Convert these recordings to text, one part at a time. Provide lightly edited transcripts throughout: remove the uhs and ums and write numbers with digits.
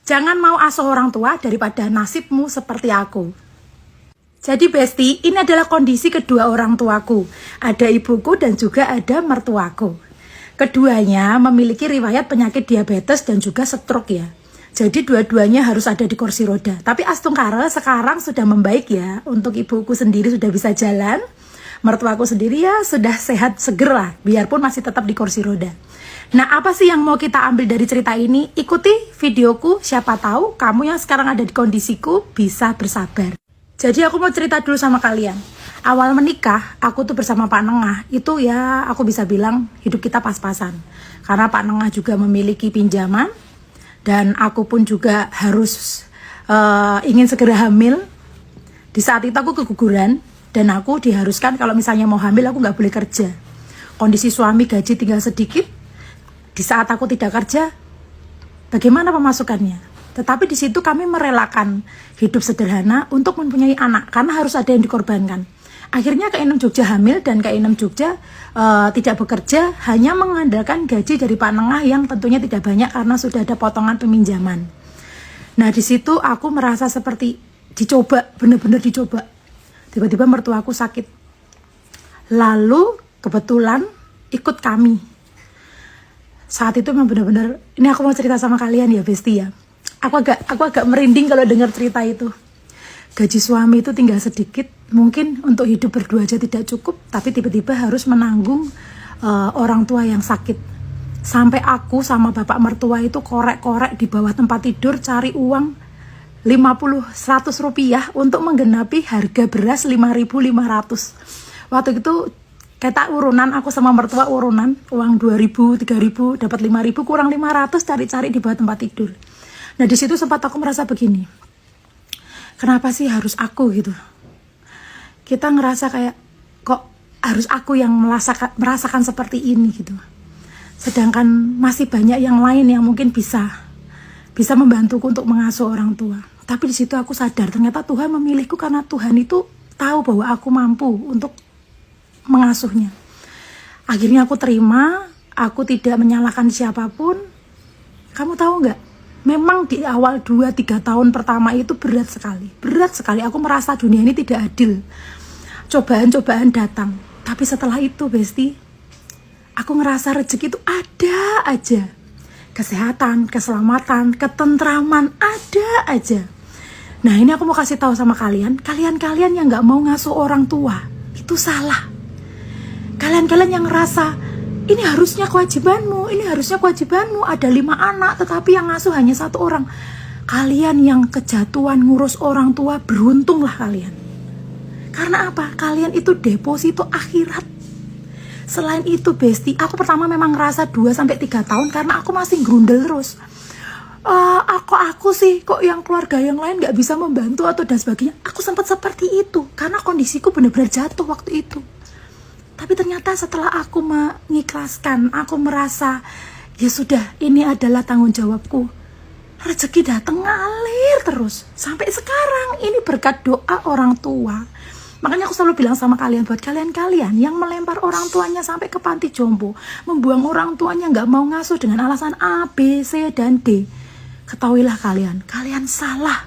Jangan mau asuh orang tua daripada nasibmu seperti aku. Jadi Besti, ini adalah kondisi kedua orang tuaku. Ada ibuku dan juga ada mertuaku. Keduanya memiliki riwayat penyakit diabetes dan juga stroke ya. Jadi dua-duanya harus ada di kursi roda. Tapi astungkara sekarang sudah membaik ya. Untuk ibuku sendiri sudah bisa jalan. Mertuaku sendiri ya sudah sehat seger lah. Biarpun masih tetap di kursi roda. Nah, apa sih yang mau kita ambil dari cerita ini? Ikuti videoku, siapa tahu kamu yang sekarang ada di kondisiku bisa bersabar. Jadi aku mau cerita dulu sama kalian. Awal menikah, aku tuh bersama Pak Nengah, itu ya aku bisa bilang hidup kita pas-pasan. Karena Pak Nengah juga memiliki pinjaman, dan aku pun juga harus ingin segera hamil. Di saat itu aku keguguran, dan aku diharuskan kalau misalnya mau hamil aku nggak boleh kerja. Kondisi suami gaji tinggal sedikit. Di saat aku tidak kerja, bagaimana pemasukannya? Tetapi di situ kami merelakan hidup sederhana untuk mempunyai anak, karena harus ada yang dikorbankan. Akhirnya Kak Inem Jogja hamil dan Kak Inem Jogja tidak bekerja, hanya mengandalkan gaji dari Pak Nengah yang tentunya tidak banyak karena sudah ada potongan peminjaman. Nah di situ aku merasa seperti dicoba, benar-benar dicoba. Tiba-tiba mertuaku sakit. Lalu kebetulan ikut kami. Saat itu memang benar-benar, ini aku mau cerita sama kalian ya Besti ya. Aku agak merinding kalau dengar cerita itu. Gaji suami itu tinggal sedikit, mungkin untuk hidup berdua aja tidak cukup, tapi tiba-tiba harus menanggung orang tua yang sakit. Sampai aku sama bapak mertua itu korek-korek di bawah tempat tidur cari uang 50-100 rupiah untuk menggenapi harga beras 5.500. Waktu itu kita urunan, aku sama mertua urunan, uang 2.000, 3.000, dapat 5.000, kurang 500, cari-cari di bawah tempat tidur. Nah di situ sempat aku merasa begini, kenapa sih harus aku gitu? Kita ngerasa kayak, kok harus aku yang merasakan seperti ini gitu. Sedangkan masih banyak yang lain yang mungkin bisa membantuku untuk mengasuh orang tua. Tapi di situ aku sadar, ternyata Tuhan memilihku karena Tuhan itu tahu bahwa aku mampu untuk mengasuhnya. Akhirnya aku terima, aku tidak menyalahkan siapapun. Kamu tahu nggak? Memang di awal 2-3 tahun pertama itu berat sekali. Berat sekali, aku merasa dunia ini tidak adil. Cobaan-cobaan datang. Tapi setelah itu Besti, aku ngerasa rezeki itu ada aja. Kesehatan, keselamatan, ketentraman, ada aja. Nah ini aku mau kasih tahu sama kalian, kalian yang nggak mau ngasuh orang tua, itu salah. Kalian yang ngerasa ini harusnya kewajibanmu, ada 5 anak tetapi yang ngasuh hanya 1 orang. Kalian yang kejatuhan ngurus orang tua, beruntunglah kalian. Karena apa? Kalian itu deposito akhirat. Selain itu Besti, aku pertama memang ngerasa 2-3 tahun karena aku masih grundel terus. Aku sih kok yang keluarga yang lain gak bisa membantu atau dan sebagainya. Aku sempat seperti itu karena kondisiku benar-benar jatuh waktu itu. Tapi ternyata setelah aku mengikhlaskan, aku merasa ya sudah, ini adalah tanggung jawabku. Rezeki datang ngalir terus sampai sekarang. Ini berkat doa orang tua. Makanya aku selalu bilang sama kalian, buat kalian yang melempar orang tuanya sampai ke panti jompo, membuang orang tuanya nggak mau ngasuh dengan alasan A, B, C, dan D, ketahuilah kalian salah.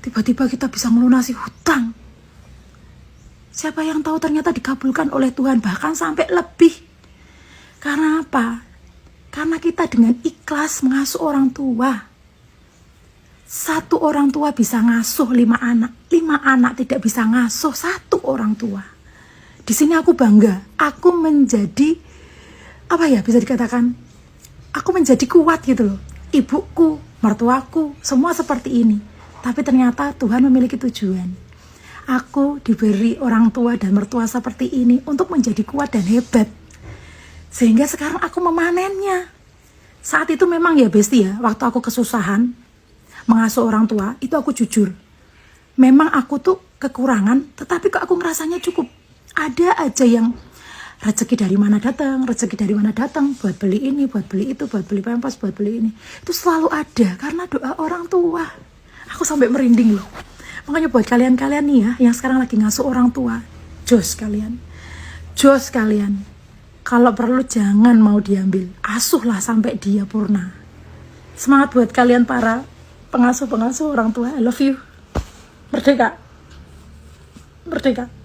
Tiba-tiba kita bisa melunasi hutang. Siapa yang tahu ternyata dikabulkan oleh Tuhan, bahkan sampai lebih. Karena apa? Karena kita dengan ikhlas mengasuh orang tua. 1 orang tua bisa ngasuh 5 anak. 5 anak tidak bisa ngasuh 1 orang tua. Di sini aku bangga. Aku menjadi, apa ya bisa dikatakan, aku menjadi kuat gitu loh. Ibuku, mertuaku, semua seperti ini. Tapi ternyata Tuhan memiliki tujuan. Aku diberi orang tua dan mertua seperti ini untuk menjadi kuat dan hebat. Sehingga sekarang aku memanennya. Saat itu memang ya Besti ya, waktu aku kesusahan mengasuh orang tua, itu aku jujur. Memang aku tuh kekurangan, tetapi kok aku ngerasanya cukup. Ada aja yang rezeki dari mana datang, buat beli ini, buat beli itu, buat beli pampers, buat beli ini. Itu selalu ada, karena doa orang tua. Aku sampai merinding loh. Makanya buat kalian nih ya, yang sekarang lagi ngasuh orang tua, jos kalian. Kalau perlu jangan mau diambil, asuhlah sampai dia purna. Semangat buat kalian para pengasuh-pengasuh orang tua. I love you. Merdeka. Merdeka.